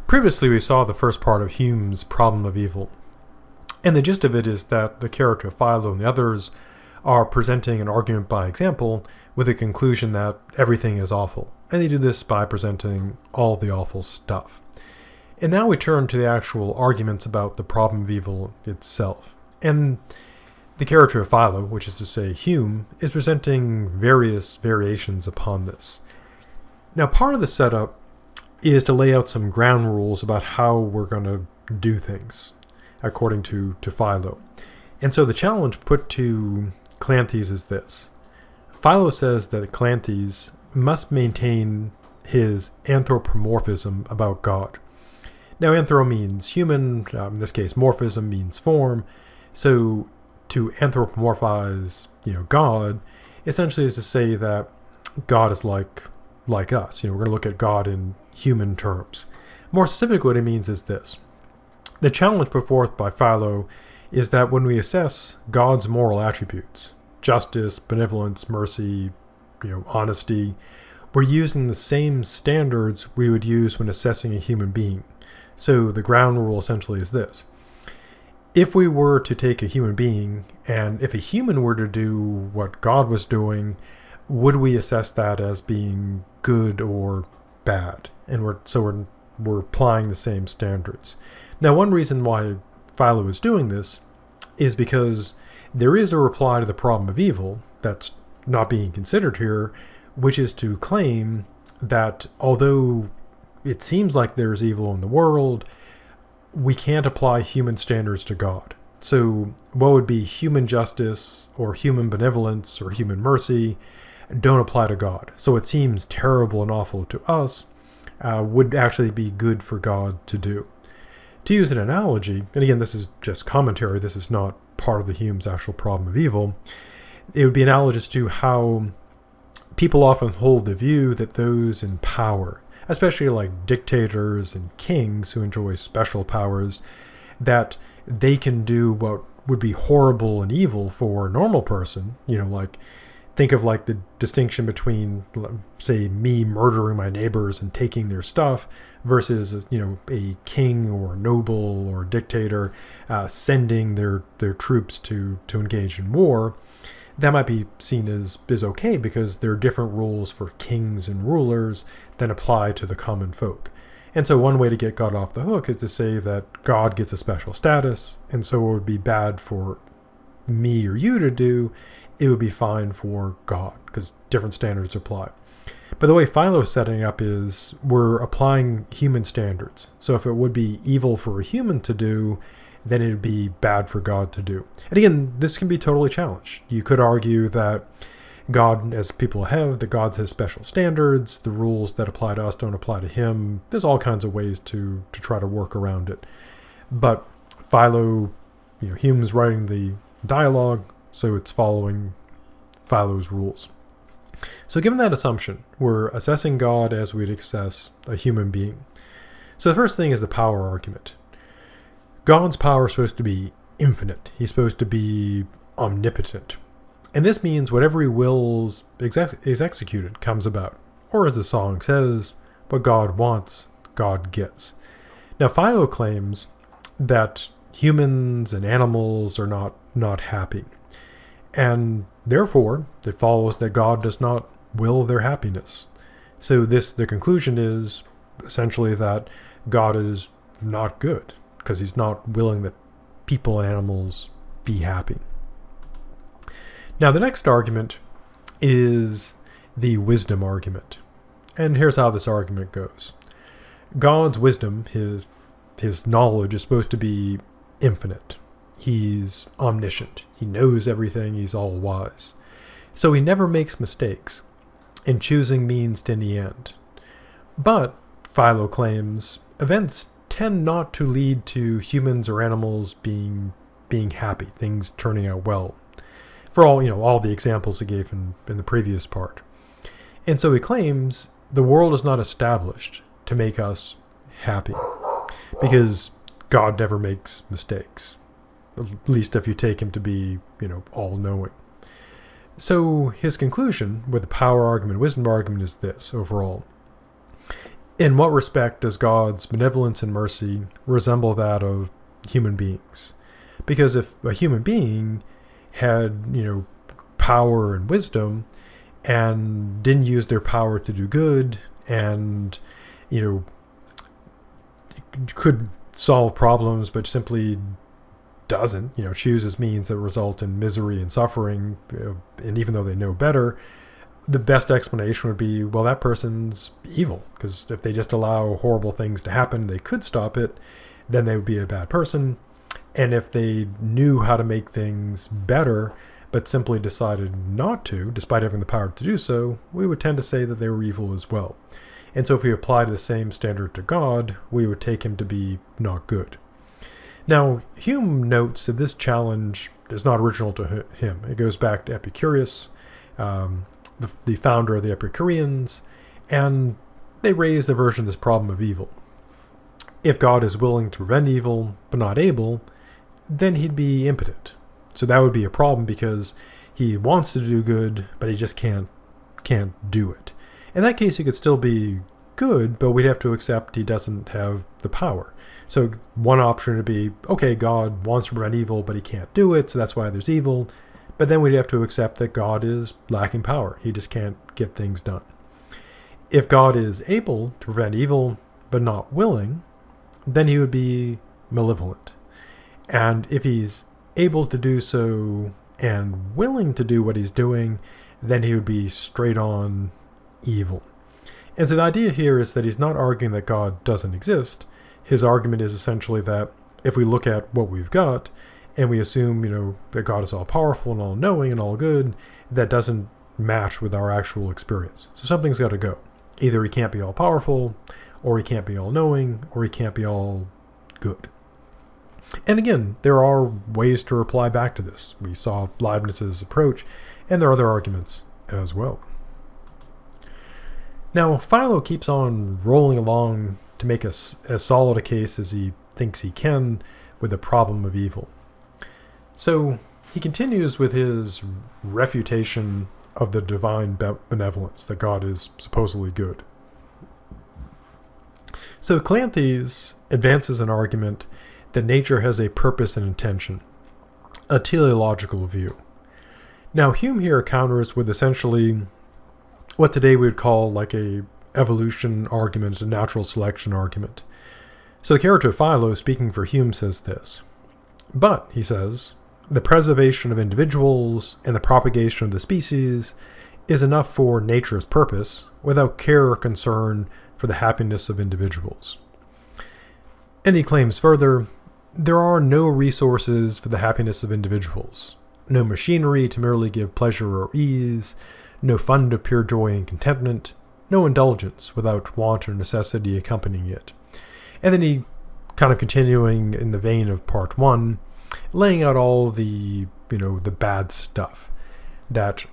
Previously, we saw the first part of Hume's problem of evil. And the gist of it is that the character Philo and the others are presenting an argument by example with a conclusion that everything is awful. And they do this by presenting all the awful stuff. And now we turn to the actual arguments about the problem of evil itself. And the character of Philo, which is to say Hume, is presenting various variations upon this. Now, part of the setup is to lay out some ground rules about how we're going to do things, according to Philo. And so the challenge put to Cleanthes is this. Philo says that Cleanthes must maintain his anthropomorphism about God. Now, anthro means human, in this case, morphism means form. So to anthropomorphize, God, essentially is to say that God is like us. We're going to look at God in human terms. More specifically, what it means is this. The challenge put forth by Philo is that when we assess God's moral attributes, justice, benevolence, mercy, honesty, we're using the same standards we would use when assessing a human being. So the ground rule essentially is this. If we were to take a human being, and if a human were to do what God was doing, would we assess that as being good or bad? And we're applying the same standards. Now, one reason why Philo is doing this is because there is a reply to the problem of evil that's not being considered here, which is to claim that although it seems like there's evil in the world, we can't apply human standards to God. So what would be human justice or human benevolence or human mercy don't apply to God. So what seems terrible and awful to us would actually be good for God to do. To use an analogy, and again, this is just commentary, this is not part of the Hume's actual problem of evil, it would be analogous to how people often hold the view that those in power, especially like dictators and kings who enjoy special powers, that they can do what would be horrible and evil for a normal person. Think of like the distinction between, say, me murdering my neighbors and taking their stuff versus, a king or noble or dictator sending their troops to engage in war. That might be seen as okay because there are different rules for kings and rulers than apply to the common folk. And so one way to get God off the hook is to say that God gets a special status, and so what would be bad for me or you to do, it would be fine for God, because different standards apply. But the way Philo's setting up is we're applying human standards. So if it would be evil for a human to do, then it would be bad for God to do. And again, this can be totally challenged. You could argue that God, as people have, that God has special standards, the rules that apply to us don't apply to him. There's all kinds of ways to try to work around it. But Philo, Hume's writing the dialogue, so it's following Philo's rules. So given that assumption, we're assessing God as we'd assess a human being. So the first thing is the power argument. God's power is supposed to be infinite. He's supposed to be omnipotent. And this means whatever he wills is executed, comes about. Or as the song says, what God wants, God gets. Now Philo claims that humans and animals are not happy. And therefore, it follows that God does not will their happiness. So the conclusion is essentially that God is not good, because he's not willing that people and animals be happy. Now, the next argument is the wisdom argument. And here's how this argument goes. God's wisdom, his knowledge, is supposed to be infinite. He's omniscient. He knows everything. He's all-wise. So he never makes mistakes, and choosing means to any end. But, Philo claims, events tend not to lead to humans or animals being happy, things turning out well. For all the examples he gave in the previous part. And so he claims the world is not established to make us happy, because God never makes mistakes. At least if you take him to be, all-knowing. So his conclusion with the power argument, wisdom argument is this overall. In what respect does God's benevolence and mercy resemble that of human beings? Because if a human being had, power and wisdom and didn't use their power to do good and, could solve problems but simply doesn't, chooses means that result in misery and suffering, and even though they know better, the best explanation would be, well, that person's evil, because if they just allow horrible things to happen, they could stop it, then they would be a bad person. And if they knew how to make things better, but simply decided not to, despite having the power to do so, we would tend to say that they were evil as well. And so if we applied the same standard to God, we would take him to be not good. Now, Hume notes that this challenge is not original to him. It goes back to Epicurus, the founder of the Epicureans, and they raised a version of this problem of evil. If God is willing to prevent evil, but not able, then he'd be impotent. So that would be a problem because he wants to do good, but he just can't do it. In that case, he could still be good, but we'd have to accept he doesn't have the power. So one option would be, okay, God wants to prevent evil, but he can't do it, so that's why there's evil. But then we'd have to accept that God is lacking power. He just can't get things done. If God is able to prevent evil, but not willing, then he would be malevolent. And if he's able to do so and willing to do what he's doing, then he would be straight on evil. And so the idea here is that he's not arguing that God doesn't exist. His argument is essentially that if we look at what we've got and we assume, that God is all powerful and all knowing and all good, that doesn't match with our actual experience. So something's got to go. Either he can't be all powerful, or he can't be all knowing, or he can't be all good. And again, there are ways to reply back to this. We saw Leibniz's approach, and there are other arguments as well. Now, Philo keeps on rolling along to make as solid a case as he thinks he can with the problem of evil. So he continues with his refutation of the divine benevolence, that God is supposedly good. So Cleanthes advances an argument that nature has a purpose and intention, a teleological view. Now Hume here counters with essentially what today we would call like a evolution argument, a natural selection argument. So the character of Philo, speaking for Hume, says this. But, he says, the preservation of individuals and the propagation of the species is enough for nature's purpose without care or concern for the happiness of individuals. And he claims further, there are no resources for the happiness of individuals, no machinery to merely give pleasure or ease, no fund of pure joy and contentment, no indulgence without want or necessity accompanying it. And then he, kind of continuing in the vein of part one, laying out all the, the bad stuff, that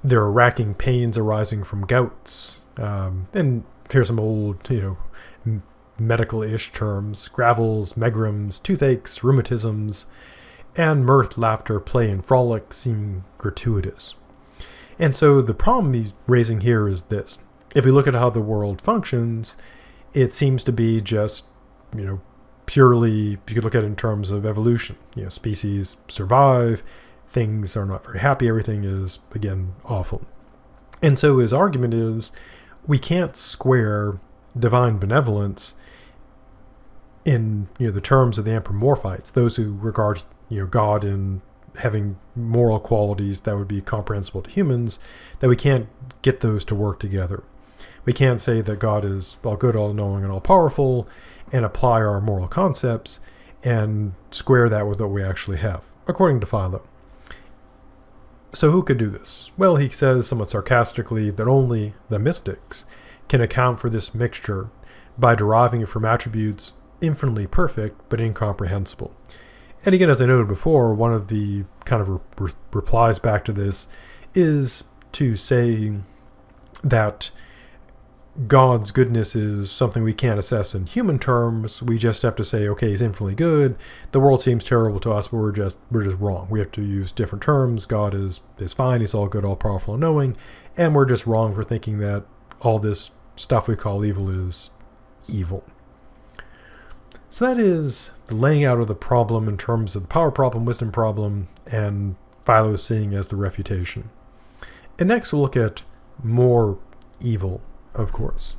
there are racking pains arising from gouts, and here's some old, medical-ish terms, gravels, megrims, toothaches, rheumatisms, and mirth, laughter, play, and frolic seem gratuitous. And so the problem he's raising here is this. If we look at how the world functions, it seems to be just, purely, you could look at it in terms of evolution. Species survive, things are not very happy, everything is, again, awful. And so his argument is, we can't square divine benevolence in, the terms of the anthropomorphites, those who regard, God in having moral qualities that would be comprehensible to humans, that we can't get those to work together. We can't say that God is all good, all knowing, and all powerful, and apply our moral concepts and square that with what we actually have, according to Philo. So who could do this? Well, he says somewhat sarcastically that only the mystics can account for this mixture by deriving it from attributes infinitely perfect but incomprehensible. And again, as I noted before, one of the kind of replies back to this is to say that God's goodness is something we can't assess in human terms. We just have to say, okay, he's infinitely good. The world seems terrible to us, but we're just wrong. We have to use different terms. God is fine. He's all good, all powerful, and knowing. And we're just wrong for thinking that all this stuff we call evil is evil. So that is the laying out of the problem in terms of the power problem, wisdom problem, and Philo seeing as the refutation. And next we'll look at more evil, of course.